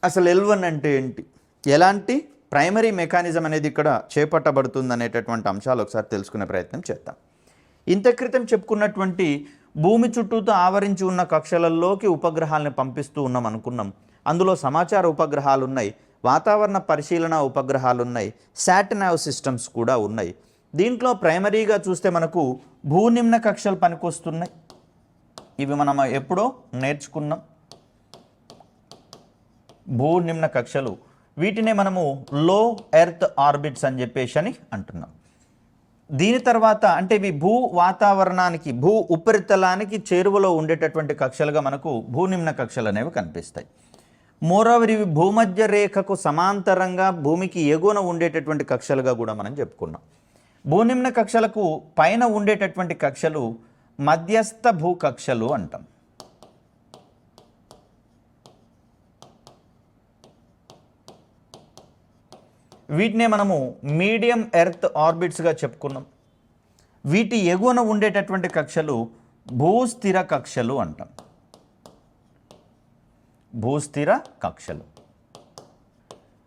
అసలు L1 అంటే ఏంటి, ఎలాంటి ప్రైమరీ మెకానిజం అనేది ఇక్కడ చేపట్టబడుతుంది అనేటటువంటి అంశాలు ఒకసారి తెలుసుకునే ప్రయత్నం చేద్దాం. ఇంత క్రితం చెప్పుకున్నటువంటి భూమి చుట్టూతో ఆవరించి ఉన్న కక్షలలోకి ఉపగ్రహాలను పంపిస్తూ ఉన్నాం అనుకున్నాం. అందులో సమాచార ఉపగ్రహాలు ఉన్నాయి, వాతావరణ పరిశీలన ఉపగ్రహాలు ఉన్నాయి, శాటినావ్ సిస్టమ్స్ కూడా ఉన్నాయి. దీంట్లో ప్రైమరీగా చూస్తే మనకు భూనిమ్న కక్షలు పనికొస్తున్నాయి. ఇవి మనం ఎప్పుడో నేర్చుకున్నాం, భూనిమ్న కక్షలు. వీటినే మనము లో ఎర్త్ ఆర్బిట్స్ అని చెప్పేసి అని అంటున్నాం. దీని తర్వాత అంటే ఇవి భూ వాతావరణానికి, భూ ఉపరితలానికి చేరువలో ఉండేటటువంటి కక్షలుగా మనకు భూనిమ్న కక్షలు అనేవి కనిపిస్తాయి. మోరోవర్ ఇవి భూమధ్య రేఖకు సమాంతరంగా భూమికి ఎగువన ఉండేటటువంటి కక్షలుగా కూడా మనం చెప్పుకున్నాం. భూనిమ్న కక్షలకు పైన ఉండేటటువంటి కక్షలు మధ్యస్థ భూ కక్షలు అంటాం. వీటినే మనము మీడియం ఎర్త్ ఆర్బిట్స్గా చెప్పుకున్నాం. వీటి ఎగువన ఉండేటటువంటి కక్షలు భూస్థిర కక్షలు అంటాం. భూస్థిర కక్షలు.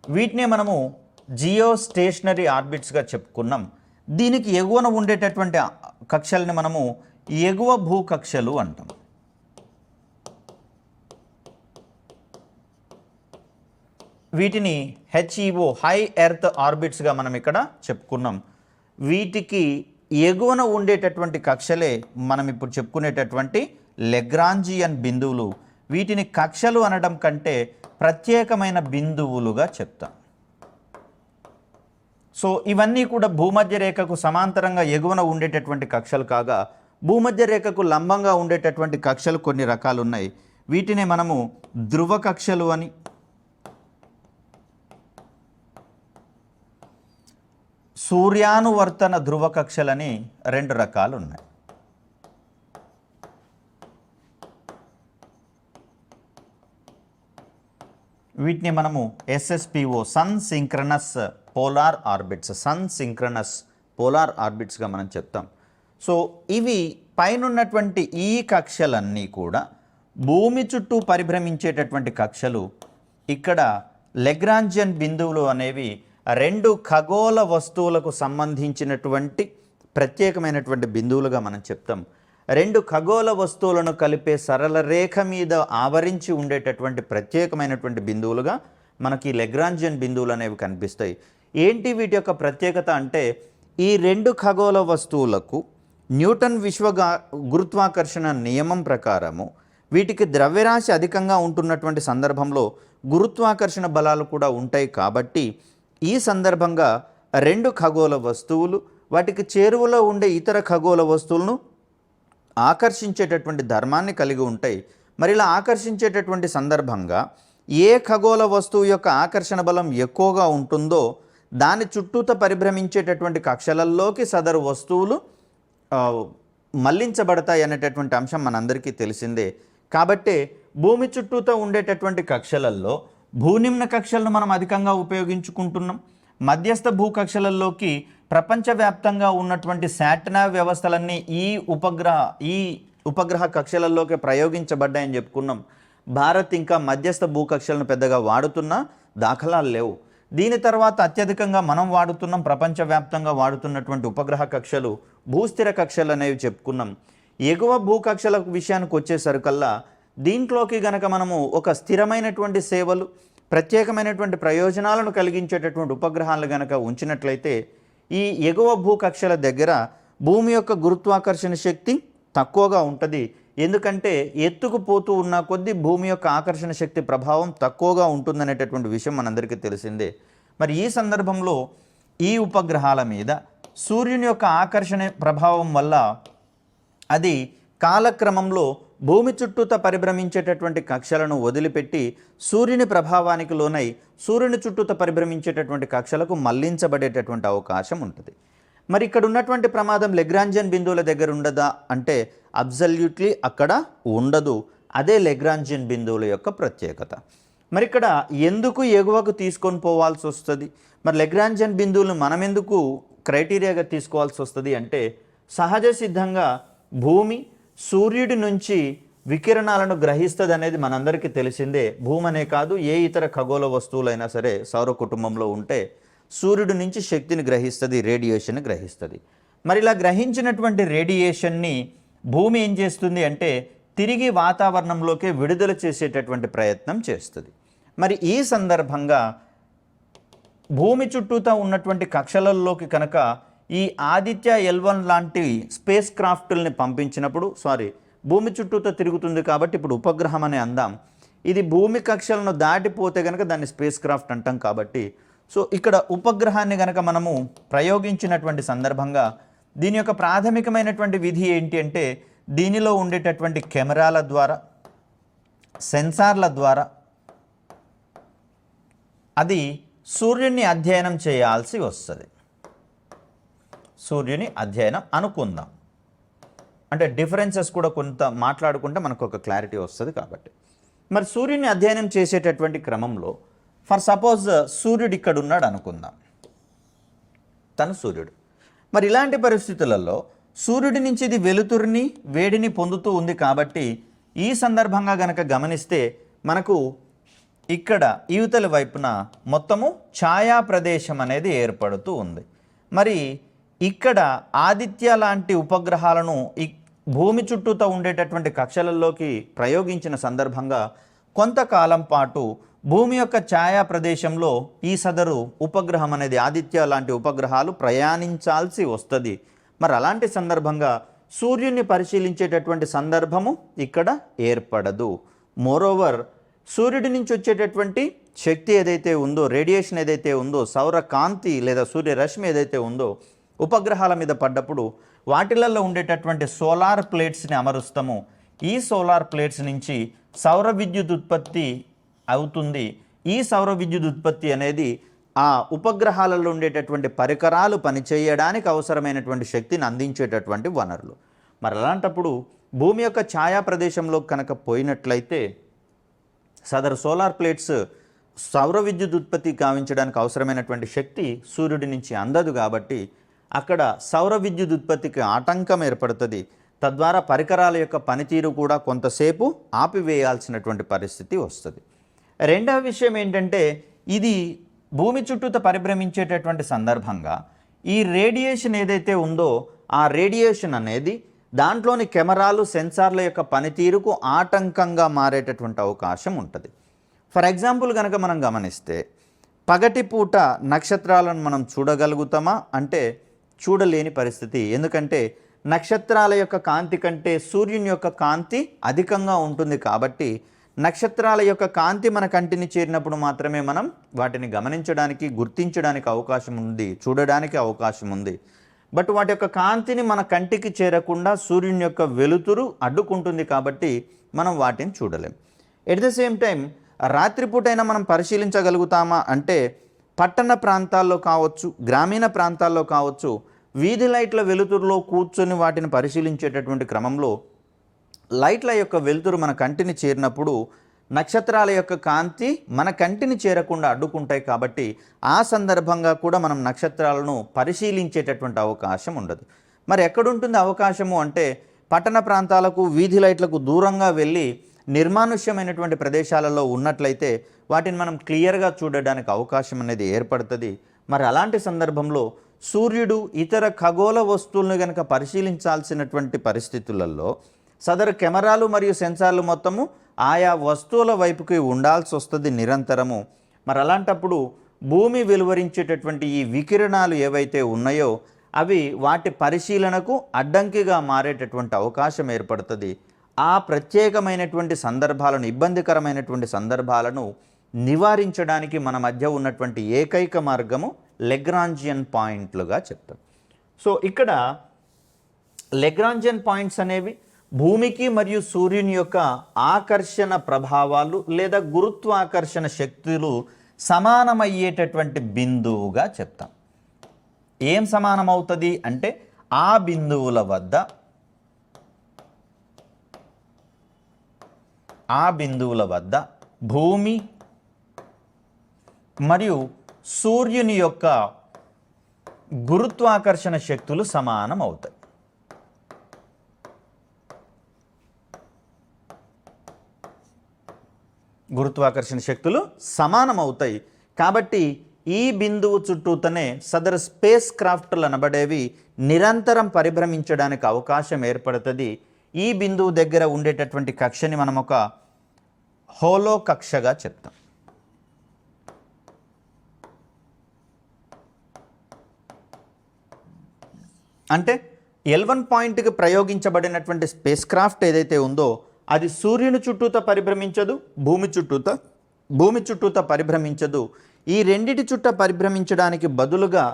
వీటినే మనము జియో స్టేషనరీ ఆర్బిట్స్గా చెప్పుకున్నాం. దీనికి ఎగువన ఉండేటటువంటి కక్షల్ని మనము ఎగువ భూకక్షలు అంటాం. వీటిని HEO హై ఎర్త్ ఆర్బిట్స్గా మనం ఇక్కడ చెప్పుకున్నాం. వీటికి ఎగువన ఉండేటటువంటి కక్షలే మనం ఇప్పుడు చెప్పుకునేటటువంటి లెగ్రాంజియన్ బిందువులు. వీటిని కక్షలు అనడం కంటే ప్రత్యేకమైన బిందువులుగా చెప్తాం. సో ఇవన్నీ కూడా భూమధ్య రేఖకు సమాంతరంగా ఎగువన ఉండేటటువంటి కక్షలు కాగా, భూమధ్య రేఖకు లంబంగా ఉండేటటువంటి కక్షలు కొన్ని రకాలు ఉన్నాయి. వీటిని మనము ధ్రువ కక్షలు అని, సూర్యానువర్తన ధ్రువ కక్షలని రెండు రకాలు ఉన్నాయి. వీటిని మనము SSPO sun synchronous polar orbits, sun synchronous polar ఆర్బిట్స్గా మనం చెప్తాం. సో ఇవి పైనున్నటువంటి ఈ కక్షలన్నీ కూడా భూమి చుట్టూ పరిభ్రమించేటటువంటి కక్షలు. ఇక్కడ లెగ్రాంజియన్ బిందువులు అనేవి రెండు ఖగోళ వస్తువులకు సంబంధించినటువంటి ప్రత్యేకమైనటువంటి బిందువులుగా మనం చెప్తాం. రెండు ఖగోళ వస్తువులను కలిపే సరళ రేఖ మీద ఆవరించి ఉండేటటువంటి ప్రత్యేకమైనటువంటి బిందువులుగా మనకి లెగ్రాంజియన్ బిందువులు అనేవి కనిపిస్తాయి. ఏంటి వీటి యొక్క ప్రత్యేకత అంటే, ఈ రెండు ఖగోళ వస్తువులకు న్యూటన్ గురుత్వాకర్షణ నియమం ప్రకారము వీటికి ద్రవ్యరాశి అధికంగా ఉంటున్నటువంటి సందర్భంలో గురుత్వాకర్షణ బలాలు కూడా ఉంటాయి. కాబట్టి ఈ సందర్భంగా రెండు ఖగోళ వస్తువులు వాటికి చేరువలో ఉండే ఇతర ఖగోళ వస్తువులను ఆకర్షించేటటువంటి ధర్మాన్ని కలిగి ఉంటాయి. మరి ఇలా ఆకర్షించేటటువంటి సందర్భంగా ఏ ఖగోళ వస్తువు యొక్క ఆకర్షణ బలం ఎక్కువగా ఉంటుందో దాని చుట్టూత పరిభ్రమించేటటువంటి కక్షలల్లోకి సదరు వస్తువులు మళ్లించబడతాయి అనేటటువంటి అంశం మనందరికీ తెలిసిందే. కాబట్టే భూమి చుట్టూతో ఉండేటటువంటి కక్షలల్లో భూనిమ్న కక్షలను మనం అధికంగా ఉపయోగించుకుంటున్నాం. మధ్యస్థ భూకక్షలలోకి ప్రపంచవ్యాప్తంగా ఉన్నటువంటి శాటినావ్ వ్యవస్థలన్నీ ఈ ఉపగ్రహ కక్షలలోకి ప్రయోగించబడ్డాయని చెప్పుకున్నాం. భారత్ ఇంకా మధ్యస్థ భూకక్షలను పెద్దగా వాడుతున్న దాఖలాలు లేవు. దీని తర్వాత అత్యధికంగా మనం వాడుతున్నాం, ప్రపంచవ్యాప్తంగా వాడుతున్నటువంటి ఉపగ్రహ కక్షలు భూస్థిర కక్షలు అనేవి చెప్పుకున్నాం. ఎగువ భూకక్షల విషయానికి వచ్చేసరికల్లా దీంట్లోకి గనక మనము ఒక స్థిరమైనటువంటి సేవలు, ప్రత్యేకమైనటువంటి ప్రయోజనాలను కలిగించేటటువంటి ఉపగ్రహాలు గనక ఉంచినట్లయితే ఈ ఎగువ భూకక్షల దగ్గర భూమి యొక్క గురుత్వాకర్షణ శక్తి తక్కువగా ఉంటుంది. ఎందుకంటే ఎత్తుకు పోతూ ఉన్న కొద్దీ భూమి యొక్క ఆకర్షణ శక్తి ప్రభావం తక్కువగా ఉంటుందనేటటువంటి విషయం మనందరికీ తెలిసిందే. మరి ఈ సందర్భంలో ఈ ఉపగ్రహాల మీద సూర్యుని యొక్క ఆకర్షణ ప్రభావం వల్ల అది కాలక్రమంలో భూమి చుట్టూత పరిభ్రమించేటటువంటి కక్షలను వదిలిపెట్టి సూర్యుని ప్రభావానికి లోనై సూర్యుని చుట్టూత పరిభ్రమించేటటువంటి కక్షలకు మళ్లించబడేటటువంటి అవకాశం ఉంటుంది. మరి ఇక్కడ ఉన్నటువంటి ప్రమాదం లెగ్రాంజియన్ బిందువుల దగ్గర ఉండదా అంటే అబ్సల్యూట్లీ అక్కడ ఉండదు. అదే లెగ్రాంజియన్ బిందువుల యొక్క ప్రత్యేకత. మరి ఇక్కడ ఎందుకు ఎగువకు తీసుకొని పోవాల్సి వస్తుంది, మరి లెగ్రాంజియన్ బిందువులను మనం ఎందుకు క్రైటీరియాగా తీసుకోవాల్సి వస్తుంది అంటే, సహజ సిద్ధంగా భూమి సూర్యుడి నుంచి వికిరణాలను గ్రహిస్తుంది అనేది మనందరికీ తెలిసిందే. భూమి అనే కాదు, ఏ ఇతర ఖగోళ వస్తువులైనా సరే సౌర కుటుంబంలో ఉంటే సూర్యుడి నుంచి శక్తిని గ్రహిస్తుంది, రేడియేషన్ని గ్రహిస్తుంది. మరి ఇలా గ్రహించినటువంటి రేడియేషన్ని భూమి ఏం చేస్తుంది అంటే తిరిగి వాతావరణంలోకి విడుదల చేసేటటువంటి ప్రయత్నం చేస్తుంది. మరి ఈ సందర్భంగా భూమి చుట్టూతా ఉన్నటువంటి కక్షలలోకి కనుక ఈ ఆదిత్య L1 లాంటి స్పేస్ క్రాఫ్టుల్ని పంపించినప్పుడు, భూమి చుట్టూతా తిరుగుతుంది కాబట్టి ఇప్పుడు ఉపగ్రహం అని అందాం. ఇది భూమి కక్షలను దాటిపోతే కనుక దాన్ని స్పేస్ క్రాఫ్ట్ అంటాం కాబట్టి, ఇక్కడ ఉపగ్రహాన్ని కనుక మనము ప్రయోగించినటువంటి సందర్భంగా దీని యొక్క ప్రాథమికమైనటువంటి విధి ఏంటి అంటే దీనిలో ఉండేటటువంటి కెమెరాల ద్వారా, సెన్సార్ల ద్వారా అది సూర్యుని అధ్యయనం చేయాల్సి వస్తుంది. సూర్యుని అధ్యయనం అనుకుందాం, అంటే డిఫరెన్సెస్ కూడా కొంత మాట్లాడుకుంటే మనకు ఒక క్లారిటీ వస్తుంది కాబట్టి. మరి సూర్యుని అధ్యయనం చేసేటటువంటి క్రమంలో ఫర్ సపోజ్ సూర్యుడు ఇక్కడ ఉన్నాడు అనుకుందాం, తను సూర్యుడు. మరి ఇలాంటి పరిస్థితులలో సూర్యుడి నుంచి ఇది వెలుతురుని, వేడిని పొందుతూ ఉంది కాబట్టి ఈ సందర్భంగా గనక గమనిస్తే మనకు ఇక్కడ యువతల వైపున మొత్తము ఛాయా ప్రదేశం అనేది ఏర్పడుతూ ఉంది. మరి ఇక్కడ ఆదిత్య లాంటి ఉపగ్రహాలను భూమి చుట్టూతో ఉండేటటువంటి కక్షలలోకి ప్రయోగించిన సందర్భంగా కొంతకాలం పాటు భూమి యొక్క ఛాయా ప్రదేశంలో ఈ సదరు ఉపగ్రహం అనేది ఆదిత్య లాంటి ఉపగ్రహాలు ప్రయాణించాల్సి వస్తుంది. మరి అలాంటి సందర్భంగా సూర్యుని పరిశీలించేటటువంటి సందర్భము ఇక్కడ ఏర్పడదు. మోరోవర్ సూర్యుడి నుంచి వచ్చేటటువంటి శక్తి ఏదైతే ఉందో, రేడియేషన్ ఏదైతే ఉందో, సౌర కాంతి లేదా సూర్యరశ్మి ఏదైతే ఉందో ఉపగ్రహాల మీద పడ్డప్పుడు వాటిలలో ఉండేటటువంటి సోలార్ ప్లేట్స్ని అమరుస్తాము. ఈ సోలార్ ప్లేట్స్ నుంచి సౌర విద్యుత్ ఉత్పత్తి అవుతుంది. ఈ సౌర విద్యుత్ ఉత్పత్తి అనేది ఆ ఉపగ్రహాలలో ఉండేటటువంటి పరికరాలు పనిచేయడానికి అవసరమైనటువంటి శక్తిని అందించేటటువంటి వనరులు. మరి అలాంటప్పుడు భూమి యొక్క ఛాయా ప్రదేశంలో కనుక పోయినట్లయితే సదరు సోలార్ ప్లేట్స్ సౌర విద్యుత్ ఉత్పత్తి కావించడానికి అవసరమైనటువంటి శక్తి సూర్యుడి నుంచి అందదు కాబట్టి అక్కడ సౌర విద్యుత్ ఉత్పత్తికి ఆటంకం ఏర్పడుతుంది. తద్వారా పరికరాల యొక్క పనితీరు కూడా కొంతసేపు ఆపివేయాల్సినటువంటి పరిస్థితి వస్తుంది. రెండవ విషయం ఏంటంటే ఇది భూమి చుట్టూత పరిభ్రమించేటటువంటి సందర్భంగా ఈ రేడియేషన్ ఏదైతే ఉందో ఆ రేడియేషన్ అనేది దాంట్లోని కెమెరాలు, సెన్సార్ల యొక్క పనితీరుకు ఆటంకంగా మారేటటువంటి అవకాశం ఉంటుంది. ఫర్ ఎగ్జాంపుల్ కనుక మనం గమనిస్తే పగటిపూట నక్షత్రాలను మనం చూడగలుగుతామా అంటే చూడలేని పరిస్థితి. ఎందుకంటే నక్షత్రాల యొక్క కాంతి కంటే సూర్యుని యొక్క కాంతి అధికంగా ఉంటుంది కాబట్టి నక్షత్రాల యొక్క కాంతి మన కంటిని చేరినప్పుడు మాత్రమే మనం వాటిని గమనించడానికి, గుర్తించడానికి అవకాశం ఉంది, చూడడానికి అవకాశం ఉంది. బట్ వాటి యొక్క కాంతిని మన కంటికి చేరకుండా సూర్యుని యొక్క వెలుతురు అడ్డుకుంటుంది కాబట్టి మనం వాటిని చూడలేం. ఎట్ ద సేమ్ టైం రాత్రిపూటైనా మనం పరిశీలించగలుగుతామా అంటే పట్టణ ప్రాంతాల్లో కావచ్చు, గ్రామీణ ప్రాంతాల్లో కావచ్చు, వీధి లైట్ల వెలుతురులో కూర్చొని వాటిని పరిశీలించేటటువంటి క్రమంలో లైట్ల యొక్క వెలుతురు మన కంటిని చేరినప్పుడు నక్షత్రాల యొక్క కాంతి మన కంటిని చేరకుండా అడ్డుకుంటాయి కాబట్టి ఆ సందర్భంగా కూడా మనం నక్షత్రాలను పరిశీలించేటటువంటి అవకాశం ఉండదు. మరి ఎక్కడుంటుంది అవకాశము అంటే పట్టణ ప్రాంతాలకు, వీధి లైట్లకు దూరంగా వెళ్ళి నిర్మానుష్యమైనటువంటి ప్రదేశాలలో ఉన్నట్లయితే వాటిని మనం క్లియర్గా చూడడానికి అవకాశం అనేది ఏర్పడుతుంది. మరి అలాంటి సందర్భంలో సూర్యుడు ఇతర ఖగోళ వస్తువులను కనుక పరిశీలించాల్సినటువంటి పరిస్థితులలో సదరు కెమెరాలు మరియు సెన్సార్లు మొత్తము ఆయా వస్తువుల వైపుకి ఉండాల్సి వస్తుంది నిరంతరము. మరి అలాంటప్పుడు భూమి వెలువరించేటటువంటి ఈ వికిరణాలు ఏవైతే ఉన్నాయో అవి వాటి పరిశీలనకు అడ్డంకిగా మారేటటువంటి అవకాశం ఏర్పడుతుంది. ఆ ప్రత్యేకమైనటువంటి సందర్భాలను, ఇబ్బందికరమైనటువంటి సందర్భాలను నివారించడానికి మన మధ్య ఉన్నటువంటి ఏకైక మార్గము లెగ్రాంజియన్ పాయింట్లుగా చెప్తాం. ఇక్కడ లెగ్రాంజియన్ పాయింట్స్ అనేవి భూమికి మరియు సూర్యుని యొక్క ఆకర్షణ ప్రభావాలు లేదా గురుత్వాకర్షణ శక్తులు సమానమయ్యేటటువంటి బిందువుగా చెప్తాం. ఏం సమానమవుతుంది అంటే ఆ బిందువుల వద్ద భూమి మరియు సూర్యుని యొక్క గురుత్వాకర్షణ శక్తులు సమానం అవుతాయి. గురుత్వాకర్షణ శక్తులు సమానమవుతాయి. కాబట్టి ఈ బిందువు చుట్టూతనే సదరు స్పేస్ క్రాఫ్ట్లు అనబడేవి నిరంతరం పరిభ్రమించడానికి అవకాశం ఏర్పడుతుంది. ఈ బిందువు దగ్గర ఉండేటటువంటి కక్షని మనం ఒక హోలో కక్షగా చెప్తాం. అంటే L1 పాయింట్కి ప్రయోగించబడినటువంటి స్పేస్ క్రాఫ్ట్ ఏదైతే ఉందో అది సూర్యుని చుట్టూత పరిభ్రమించదు, భూమి చుట్టూత పరిభ్రమించదు. ఈ రెండిటి చుట్ట పరిభ్రమించడానికి బదులుగా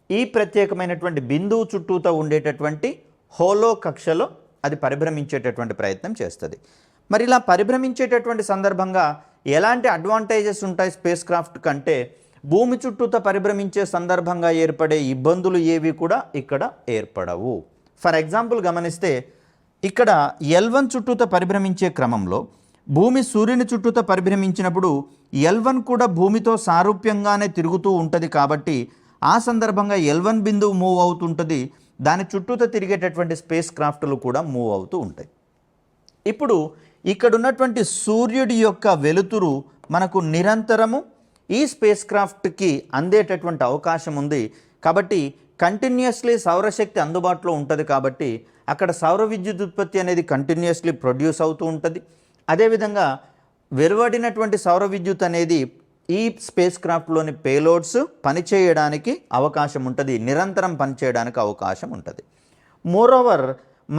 ఈ ప్రత్యేకమైనటువంటి బిందువు చుట్టూత ఉండేటటువంటి హోలో కక్షలో అది పరిభ్రమించేటటువంటి ప్రయత్నం చేస్తుంది. మరి ఇలా పరిభ్రమించేటటువంటి సందర్భంగా ఎలాంటి అడ్వాంటేజెస్ ఉంటాయి స్పేస్ క్రాఫ్ట్ కంటే? భూమి చుట్టూత పరిభ్రమించే సందర్భంగా ఏర్పడే ఇబ్బందులు ఏవి కూడా ఇక్కడ ఏర్పడవు. ఫర్ ఎగ్జాంపుల్ గమనిస్తే ఇక్కడ L1 చుట్టూత పరిభ్రమించే క్రమంలో భూమి సూర్యుని చుట్టూత పరిభ్రమించినప్పుడు L1 కూడా భూమితో సారూప్యంగానే తిరుగుతూ ఉంటుంది. కాబట్టి ఆ సందర్భంగా L1 బిందువు మూవ్ అవుతుంటుంది, దాని చుట్టూత తిరిగేటటువంటి స్పేస్ క్రాఫ్ట్లు కూడా మూవ్ అవుతూ ఉంటాయి. ఇప్పుడు ఇక్కడ ఉన్నటువంటి సూర్యుడి యొక్క వెలుతురు మనకు నిరంతరము ఈ స్పేస్ క్రాఫ్ట్కి అందేటటువంటి అవకాశం ఉంది. కాబట్టి కంటిన్యూస్లీ సౌరశక్తి అందుబాటులో ఉంటుంది. కాబట్టి అక్కడ సౌర విద్యుత్ ఉత్పత్తి అనేది కంటిన్యూస్లీ ప్రొడ్యూస్ అవుతూ ఉంటుంది. అదేవిధంగా వెలువడినటువంటి సౌర విద్యుత్ అనేది ఈ స్పేస్ క్రాఫ్ట్లోని పేలోడ్స్ పనిచేయడానికి అవకాశం ఉంటుంది, నిరంతరం పనిచేయడానికి అవకాశం ఉంటుంది. మోరోవర్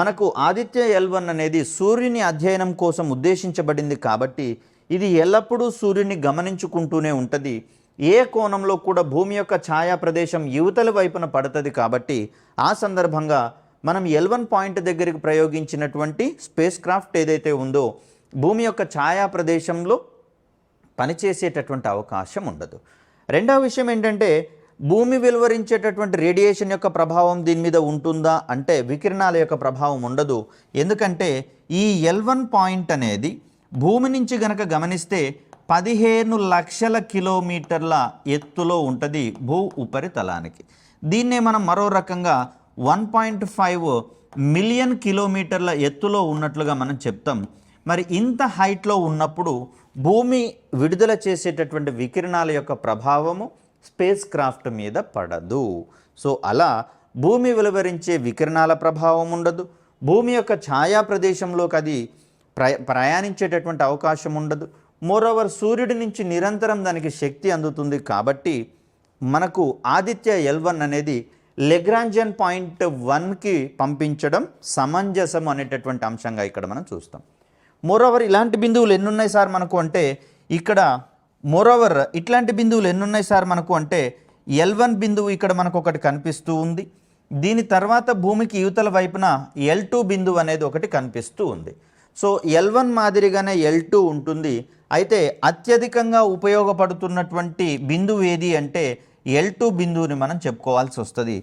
మనకు ఆదిత్య L1 అనేది సూర్యుని అధ్యయనం కోసం ఉద్దేశించబడింది. కాబట్టి ఇది ఎల్లప్పుడూ సూర్యుని గమనించుకుంటూనే ఉంటుంది. ఏ కోణంలో కూడా భూమి యొక్క ఛాయా ప్రదేశం యువతల వైపున పడుతుంది. కాబట్టి ఆ సందర్భంగా మనం L1 పాయింట్ దగ్గరికి ప్రయోగించినటువంటి స్పేస్ క్రాఫ్ట్ ఏదైతే ఉందో భూమి యొక్క ఛాయా ప్రదేశంలో పనిచేసేటటువంటి అవకాశం ఉండదు. రెండవ విషయం ఏంటంటే భూమి వెలువరించేటటువంటి రేడియేషన్ యొక్క ప్రభావం దీని మీద ఉంటుందా అంటే వికిరణాల యొక్క ప్రభావం ఉండదు. ఎందుకంటే ఈ L1 పాయింట్ అనేది భూమి నుంచి గనక గమనిస్తే 15 లక్షల కిలోమీటర్ల ఎత్తులో ఉంటుంది భూ ఉపరితలానికి. దీన్నే మనం మరో రకంగా 1.5 మిలియన్ కిలోమీటర్ల ఎత్తులో ఉన్నట్లుగా మనం చెప్తాం. మరి ఇంత హైట్లో ఉన్నప్పుడు భూమి విడుదల చేసేటటువంటి వికిరణాల యొక్క ప్రభావము స్పేస్ క్రాఫ్ట్ మీద పడదు. సో అలా భూమి వెలువరించే వికిరణాల ప్రభావం ఉండదు, భూమి యొక్క ఛాయా ప్రదేశంలోకి అది ప్రయాణించేటటువంటి అవకాశం ఉండదు. మోరోవర్ సూర్యుడి నుంచి నిరంతరం దానికి శక్తి అందుతుంది. కాబట్టి మనకు ఆదిత్య L1 అనేది లెగ్రాంజియన్ పాయింట్ 1కి పంపించడం సమంజసం అనేటటువంటి అంశంగా ఇక్కడ మనం చూస్తాం. మోరోవర్ ఇలాంటి బిందువులు ఎన్నున్నాయి సార్ మనకు అంటే ఇక్కడ మోరోవర్ ఇట్లాంటి బిందువులు ఎన్నున్నాయి సార్ మనకు అంటే L1 బిందువు ఇక్కడ మనకు ఒకటి కనిపిస్తూ ఉంది. దీని తర్వాత భూమికి యువతల వైపున L2 బిందువు అనేది ఒకటి కనిపిస్తూ ఉంది. సో L1 మాదిరిగానే L2 ఉంటుంది. అయితే అత్యధికంగా ఉపయోగపడుతున్నటువంటి బిందువు ఏది అంటే L2 బిందువుని మనం చెప్పుకోవాల్సి వస్తుంది.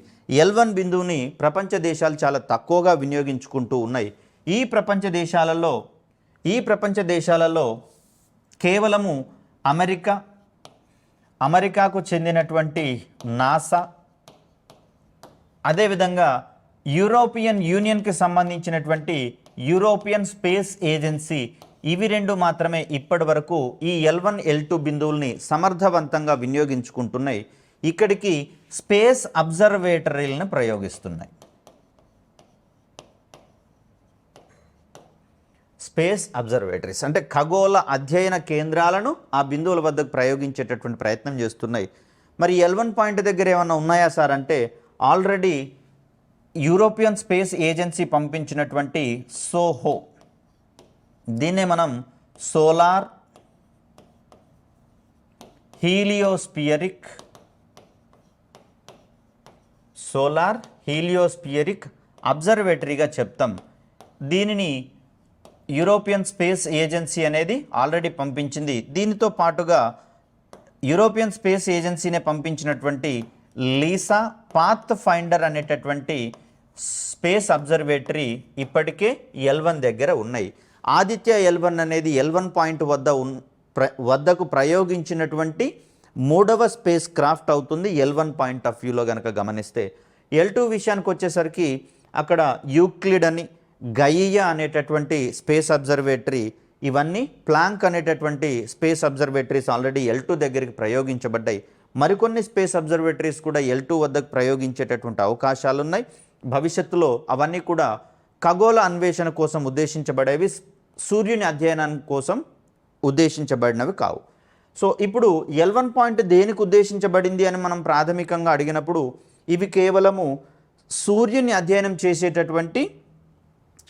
L1 బిందువుని ప్రపంచ దేశాలు చాలా తక్కువగా వినియోగించుకుంటూ ఉన్నాయి. ఈ ప్రపంచ దేశాలలో కేవలము అమెరికాకు చెందినటువంటి నాసా, అదేవిధంగా యూరోపియన్ యూనియన్కి సంబంధించినటువంటి యూరోపియన్ స్పేస్ ఏజెన్సీ, ఇవి రెండు మాత్రమే ఇప్పటి వరకు ఈ L1, L2 బిందువుల్ని సమర్థవంతంగా వినియోగించుకుంటున్నాయి. ఇక్కడికి స్పేస్ అబ్జర్వేటరీలను ప్రయోగిస్తున్నాయి. స్పేస్ అబ్జర్వేటరీస్ అంటే ఖగోళ అధ్యయన కేంద్రాలను ఆ బిందువుల వద్దకు ప్రయోగించేటటువంటి ప్రయత్నం చేస్తున్నాయి. మరి L1 పాయింట్ దగ్గర ఏమన్నా ఉన్నాయా సార్ అంటే ఆల్రెడీ యూరోపియన్ స్పేస్ ఏజెన్సీ పంపించినటువంటి సోహో, దీన్నే మనం సోలార్ హీలియోస్పియరిక్ అబ్జర్వేటరీగా చెప్తాం. దీనిని యూరోపియన్ స్పేస్ ఏజెన్సీ అనేది ఆల్రెడీ పంపించింది. దీనితో పాటుగా యూరోపియన్ స్పేస్ ఏజెన్సీనే పంపించినటువంటి లీసా పాత్ ఫైండర్ అనేటటువంటి స్పేస్ అబ్జర్వేటరీ ఇప్పటికే L1 దగ్గర ఉన్నాయి. ఆదిత్య L1 అనేది L1 పాయింట్ వద్దకు ప్రయోగించినటువంటి మూడవ స్పేస్ క్రాఫ్ట్ అవుతుంది L1 పాయింట్ ఆఫ్ వ్యూలో కనుక గమనిస్తే. L2 విషయానికి వచ్చేసరికి అక్కడ యూక్లిడ్ అని గయియా అనేటటువంటి స్పేస్ అబ్జర్వేటరీ ఇవన్నీ ప్లాంక్ అనేటటువంటి స్పేస్ అబ్జర్వేటరీస్ ఆల్రెడీ L2 దగ్గరికి ప్రయోగించబడ్డాయి. మరికొన్ని స్పేస్ అబ్జర్వేటరీస్ కూడా L2 వద్దకు ప్రయోగించేటటువంటి అవకాశాలు ఉన్నాయి. భవిష్యత్తులో అవన్నీ కూడా ఖగోళ అన్వేషణ కోసం ఉద్దేశించబడేవి, సూర్యుని అధ్యయనం కోసం ఉద్దేశించబడినవి కావు. సో ఇప్పుడు L1 పాయింట్ దేనికి ఉద్దేశించబడింది అని మనం ప్రాథమికంగా అడిగినప్పుడు ఇవి కేవలము సూర్యుని అధ్యయనం చేసేటటువంటి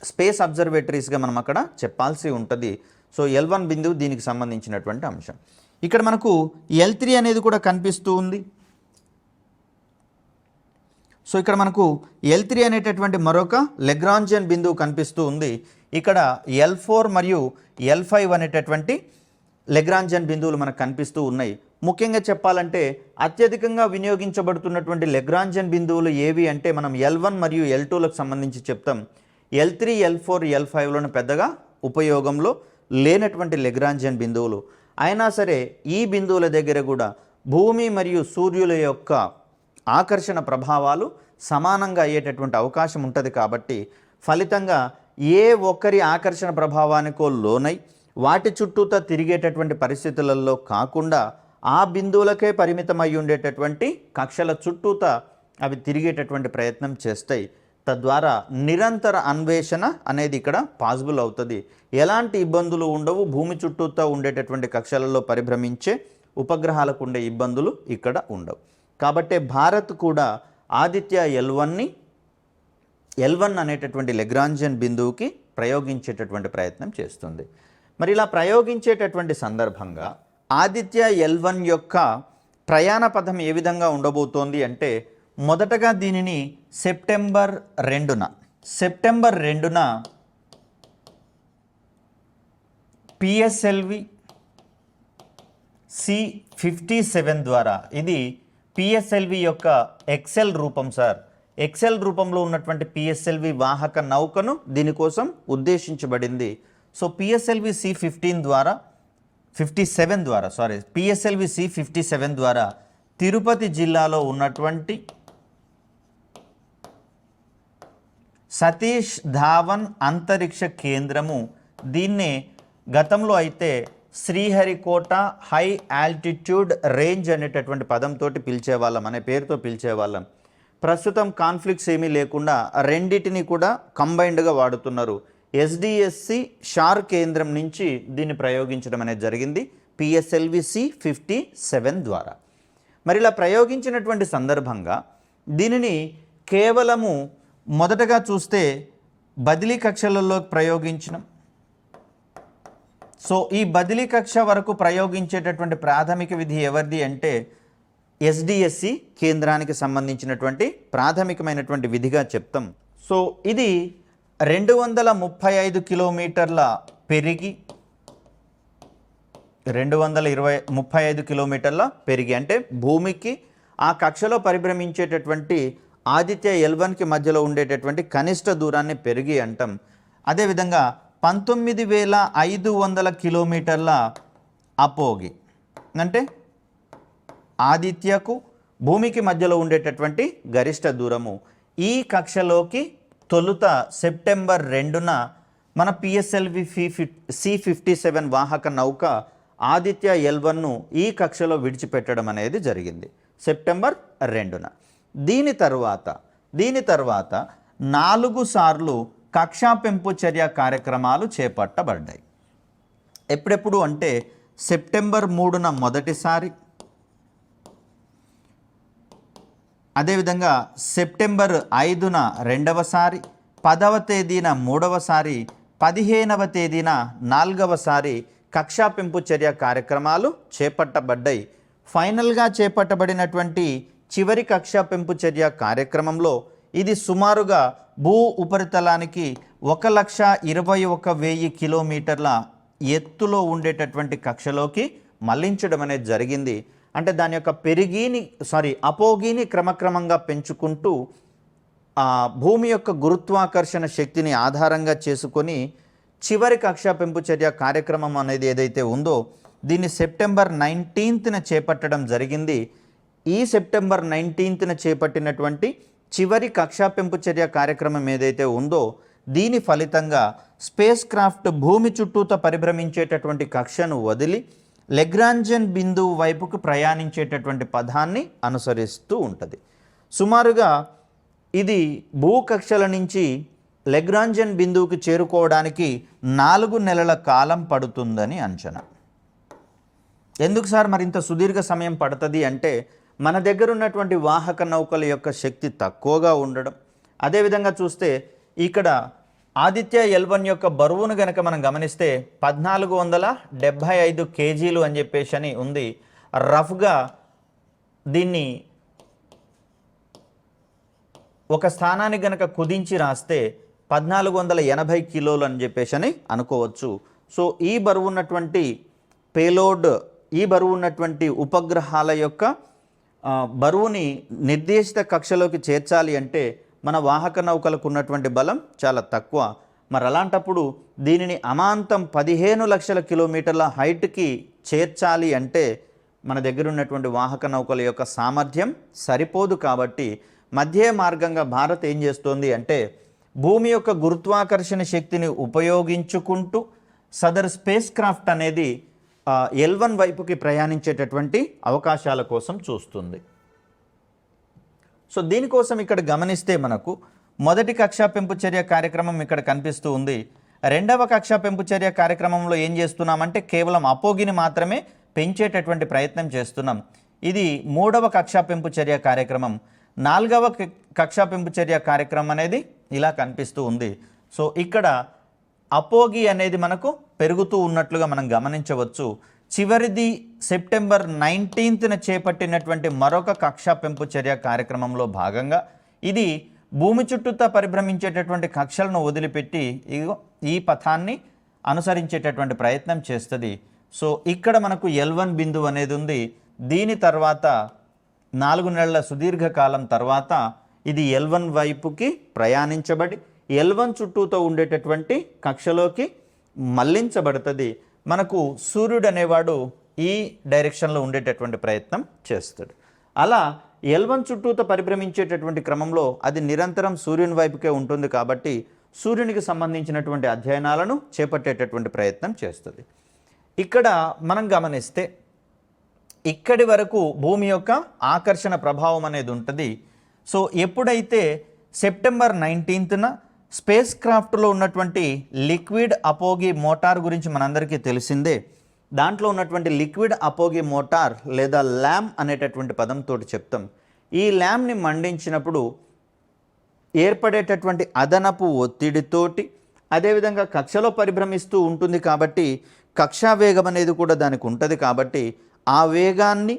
స్పేస్ అబ్జర్వేటరీస్గా మనం అక్కడ చెప్పాల్సి ఉంటుంది. సో L1 బిందువు దీనికి సంబంధించినటువంటి అంశం. ఇక్కడ మనకు L3 అనేది కూడా కనిపిస్తూ ఉంది. సో ఇక్కడ మనకు L3 అనేటటువంటి మరొక లెగ్రాంజియన్ బిందువు కనిపిస్తూ ఉంది. ఇక్కడ L4 మరియు L5 అనేటటువంటి లెగ్రాంజియన్ బిందువులు మనకు కనిపిస్తూ ఉన్నాయి. ముఖ్యంగా చెప్పాలంటే అత్యధికంగా వినియోగించబడుతున్నటువంటి లెగ్రాంజియన్ బిందువులు ఏవి అంటే మనం L1 మరియు L2లకు సంబంధించి చెప్తాం. L3, L4, L5లోని పెద్దగా ఉపయోగంలో లేనటువంటి లెగ్రాంజియన్ బిందువులు. అయినా సరే ఈ బిందువుల దగ్గర కూడా భూమి మరియు సూర్యుల యొక్క ఆకర్షణ ప్రభావాలు సమానంగా అయ్యేటటువంటి అవకాశం ఉంటుంది. కాబట్టి ఫలితంగా ఏ ఒక్కరి ఆకర్షణ ప్రభావానికో లోనై వాటి చుట్టూతా తిరిగేటటువంటి పరిస్థితులలో కాకుండా ఆ బిందువులకే పరిమితమై ఉండేటటువంటి కక్షల చుట్టూతా అవి తిరిగేటటువంటి ప్రయత్నం చేస్తాయి. తద్వారా నిరంతర అన్వేషణ అనేది ఇక్కడ పాసిబుల్ అవుతుంది. ఎలాంటి ఇబ్బందులు ఉండవు. భూమి చుట్టూతో ఉండేటటువంటి కక్షలలో పరిభ్రమించే ఉపగ్రహాలకు ఉండే ఇబ్బందులు ఇక్కడ ఉండవు. కాబట్టి భారత్ కూడా ఆదిత్య L1 అనేటటువంటి లెగ్రాంజియన్ బిందువుకి ప్రయోగించేటటువంటి ప్రయత్నం చేస్తుంది. మరి ఇలా ప్రయోగించేటటువంటి సందర్భంగా ఆదిత్య L1 యొక్క ప్రయాణ పథం ఏ విధంగా ఉండబోతోంది అంటే మొదటగా దీనిని సెప్టెంబర్ 2న PSLV C57 ద్వారా, ఇది PSLV యొక్క ఎక్సెల్ రూపం సార్, ఎక్సెల్ రూపంలో ఉన్నటువంటి PSLV వాహక నౌకను దీనికోసం ఉద్దేశించబడింది. సో PSLV C57 ద్వారా తిరుపతి జిల్లాలో ఉన్నటువంటి సతీష్ ధావన్ అంతరిక్ష కేంద్రము, దీన్నే గతంలో అయితే శ్రీహరికోట హై ఆల్టిట్యూడ్ రేంజ్ అనేటటువంటి పదంతో పిలిచేవాళ్ళం, అనే పేరుతో పిలిచేవాళ్ళం. ప్రస్తుతం కాన్ఫ్లిక్ట్స్ ఏమీ లేకుండా రెండిటిని కూడా కంబైన్డ్గా వాడుతున్నారు. SDSC షార్ కేంద్రం నుంచి దీన్ని ప్రయోగించడం అనేది జరిగింది PSLV C57 ద్వారా. మరి ఇలా ప్రయోగించినటువంటి సందర్భంగా దీనిని కేవలము మొదటగా చూస్తే బదిలీ కక్షలలో ప్రయోగించడం. సో ఈ బదిలీ కక్ష వరకు ప్రయోగించేటటువంటి ప్రాథమిక విధి ఎవరిది అంటే SDSC కేంద్రానికి సంబంధించినటువంటి ప్రాథమికమైనటువంటి విధిగా చెప్తాం. సో ఇది 235 కిలోమీటర్ల పెరిగి 235 కిలోమీటర్ల పెరిగి అంటే భూమికి ఆ కక్షలో పరిభ్రమించేటటువంటి ఆదిత్య L1కి మధ్యలో ఉండేటటువంటి కనిష్ట దూరాన్ని పెరిగి అంటాం. అదేవిధంగా 19,500 కిలోమీటర్ల అపోగి అంటే ఆదిత్యకు భూమికి మధ్యలో ఉండేటటువంటి గరిష్ట దూరము. ఈ కక్షలోకి తొలుత సెప్టెంబర్ 2న మన PSLV C57 వాహక నౌక ఆదిత్య L1ను ఈ కక్షలో విడిచిపెట్టడం అనేది జరిగింది సెప్టెంబర్ 2న. దీని తర్వాత 4 సార్లు కక్షా పెంపు చర్య కార్యక్రమాలు చేపట్టబడ్డాయి. ఎప్పుడెప్పుడు అంటే సెప్టెంబర్ 3న మొదటిసారి, అదేవిధంగా సెప్టెంబర్ 5న రెండవసారి, 10వ తేదీన మూడవసారి, 15వ తేదీన 4వసారి కక్షా పెంపు చర్య కార్యక్రమాలు చేపట్టబడ్డాయి. ఫైనల్గా చేపట్టబడినటువంటి చివరి కక్షా పెంపు చర్య కార్యక్రమంలో ఇది సుమారుగా భూ ఉపరితలానికి 1,21,000 కిలోమీటర్ల ఎత్తులో ఉండేటటువంటి కక్షలోకి మళ్లించడం అనేది జరిగింది. అంటే దాని యొక్క అపోగిని క్రమక్రమంగా పెంచుకుంటూ భూమి యొక్క గురుత్వాకర్షణ శక్తిని ఆధారంగా చేసుకొని చివరి కక్షా పెంపు చర్య కార్యక్రమం అనేది ఏదైతే ఉందో దీన్ని సెప్టెంబర్ 19న చేపట్టడం జరిగింది. ఈ సెప్టెంబర్ 19న చేపట్టినటువంటి చివరి కక్షా పెంపు చర్య కార్యక్రమం ఏదైతే ఉందో దీని ఫలితంగా స్పేస్ క్రాఫ్ట్ భూమి చుట్టూత పరిభ్రమించేటటువంటి కక్షను వదిలి లెగ్రాంజియన్ బిందువు వైపుకు ప్రయాణించేటటువంటి పథాన్ని అనుసరిస్తూ ఉంటుంది. సుమారుగా ఇది భూకక్షల నుంచి లెగ్రాంజియన్ బిందువుకి చేరుకోవడానికి 4 నెలల కాలం పడుతుందని అంచనా. ఎందుకు సార్ మరింత సుదీర్ఘ సమయం పడుతుంది అంటే, మన దగ్గర ఉన్నటువంటి వాహక నౌకల యొక్క శక్తి తక్కువగా ఉండడం, అదేవిధంగా చూస్తే ఇక్కడ ఆదిత్య L1 యొక్క బరువును గనక మనం గమనిస్తే 1475 కేజీలు అని చెప్పేసి అని ఉంది. రఫ్గా దీన్ని ఒక స్థానానికి గనక కుదించి రాస్తే 1480 కిలోలు అని చెప్పేసి అని అనుకోవచ్చు. సో ఈ బరువు ఉన్నటువంటి పేలోడ్, ఈ బరువు ఉన్నటువంటి ఉపగ్రహాల యొక్క బరువుని నిర్దేశిత కక్షలోకి చేర్చాలి అంటే మన వాహక నౌకలకు ఉన్నటువంటి బలం చాలా తక్కువ. మరి అలాంటప్పుడు దీనిని అమాంతం 15 లక్షల కిలోమీటర్ల హైట్కి చేర్చాలి అంటే మన దగ్గర ఉన్నటువంటి వాహక నౌకల యొక్క సామర్థ్యం సరిపోదు. కాబట్టి మధ్య మార్గంగా భారత్ ఏం చేస్తోంది అంటే, భూమి యొక్క గురుత్వాకర్షణ శక్తిని ఉపయోగించుకుంటూ సదర్ స్పేస్ క్రాఫ్ట్ అనేది L1 వైపుకి ప్రయాణించేటటువంటి అవకాశాల కోసం చూస్తుంది. సో దీనికోసం ఇక్కడ గమనిస్తే మనకు మొదటి కక్షా పెంపు చర్య కార్యక్రమం ఇక్కడ కనిపిస్తూ ఉంది. రెండవ కక్షా పెంపు చర్య కార్యక్రమంలో ఏం చేస్తున్నామంటే కేవలం అపోగిని మాత్రమే పెంచేటటువంటి ప్రయత్నం చేస్తున్నాం. ఇది మూడవ కక్షా పెంపు చర్య కార్యక్రమం. నాలుగవ కక్షా పెంపు చర్య కార్యక్రమం అనేది ఇలా కనిపిస్తూ ఉంది. సో ఇక్కడ అపోగి అనేది మనకు పెరుగుతూ ఉన్నట్లుగా మనం గమనించవచ్చు. చివరిది సెప్టెంబర్ 19న చేపట్టినటువంటి మరొక కక్షా పెంపు చర్య కార్యక్రమంలో భాగంగా ఇది భూమి చుట్టూతా పరిభ్రమించేటటువంటి కక్షలను వదిలిపెట్టి ఈ పథాన్ని అనుసరించేటటువంటి ప్రయత్నం చేస్తుంది. సో ఇక్కడ మనకు L1 బిందువు అనేది ఉంది. దీని తర్వాత 4 నెలల సుదీర్ఘకాలం తర్వాత ఇది L1 వైపుకి ప్రయాణించబడి L1 చుట్టూతో ఉండేటటువంటి కక్షలోకి మళ్లించబడుతుంది. మనకు సూర్యుడు అనేవాడు ఈ డైరెక్షన్లో ఉండేటటువంటి ప్రయత్నం చేస్తాడు. అలా L1 చుట్టూతో పరిభ్రమించేటటువంటి క్రమంలో అది నిరంతరం సూర్యుని వైపుకే ఉంటుంది. కాబట్టి సూర్యునికి సంబంధించినటువంటి అధ్యయనాలను చేపట్టేటటువంటి ప్రయత్నం చేస్తుంది. ఇక్కడ మనం గమనిస్తే ఇక్కడి వరకు భూమి యొక్క ఆకర్షణ ప్రభావం అనేది ఉంటుంది. సో ఎప్పుడైతే సెప్టెంబర్ 19న స్పేస్ క్రాఫ్ట్లో ఉన్నటువంటి లిక్విడ్ అపోగి మోటార్ గురించి మనందరికీ తెలిసిందే. దాంట్లో ఉన్నటువంటి లిక్విడ్ అపోగి మోటార్ లేదా ల్యామ్ అనేటటువంటి పదంతో చెప్తాం. ఈ ల్యామ్ని మండించినప్పుడు ఏర్పడేటటువంటి అదనపు ఒత్తిడితోటి, అదేవిధంగా కక్షలో పరిభ్రమిస్తూ ఉంటుంది కాబట్టి కక్షా వేగం అనేది కూడా దానికి ఉంటుంది. కాబట్టి ఆ వేగాన్ని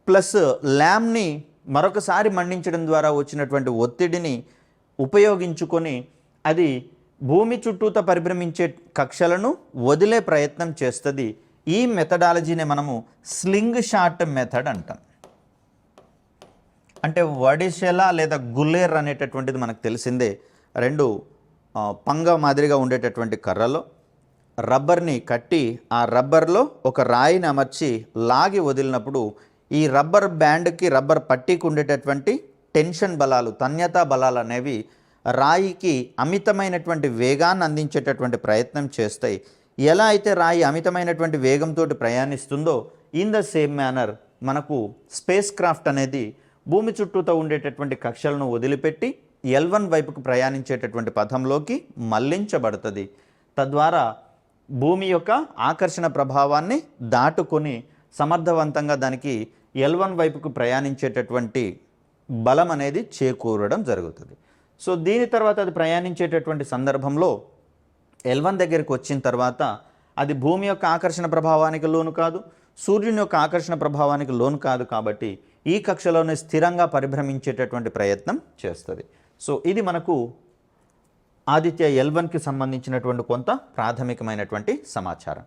ప్లస్ ల్యామ్ని మరొకసారి మండించడం ద్వారా వచ్చినటువంటి ఒత్తిడిని ఉపయోగించుకొని అది భూమి చుట్టూతా పరిభ్రమించే కక్షలను వదిలే ప్రయత్నం చేస్తుంది. ఈ మెథడాలజీని మనము స్లింగ్ షాట్ మెథడ్ అంటాం. అంటే వడిసెల లేదా గుల్లేర్ అనేటటువంటిది మనకు తెలిసిందే. రెండు పంగ మాదిరిగా ఉండేటటువంటి కర్రలో రబ్బర్ని కట్టి ఆ రబ్బర్లో ఒక రాయిని అమర్చి లాగి వదిలినప్పుడు ఈ రబ్బర్ బ్యాండ్కి, రబ్బర్ పట్టీకి ఉండేటటువంటి టెన్షన్ బలాలు, తన్యతా బలాలు అనేవి రాయికి అమితమైనటువంటి వేగాన్ని అందించేటటువంటి ప్రయత్నం చేస్తాయి. ఎలా అయితే రాయి అమితమైనటువంటి వేగంతో ప్రయాణిస్తుందో ఇన్ ద సేమ్ మేనర్ మనకు స్పేస్ క్రాఫ్ట్ అనేది భూమి చుట్టూతో ఉండేటటువంటి కక్షలను వదిలిపెట్టి L1 వైపుకు ప్రయాణించేటటువంటి పథంలోకి మళ్లించబడుతుంది. తద్వారా భూమి యొక్క ఆకర్షణ ప్రభావాన్ని దాటుకొని సమర్థవంతంగా దానికి L1 వైపుకు ప్రయాణించేటటువంటి బలం అనేది చేకూరడం జరుగుతుంది. సో దీని తర్వాత అది ప్రయాణించేటటువంటి సందర్భంలో L1 దగ్గరికి వచ్చిన తర్వాత అది భూమి యొక్క ఆకర్షణ ప్రభావానికి లోను కాదు, సూర్యుని యొక్క ఆకర్షణ ప్రభావానికి లోను కాదు. కాబట్టి ఈ కక్షలోనే స్థిరంగా పరిభ్రమించేటటువంటి ప్రయత్నం చేస్తుంది. సో ఇది మనకు ఆదిత్య L1కి సంబంధించినటువంటి కొంత ప్రాథమికమైనటువంటి సమాచారం.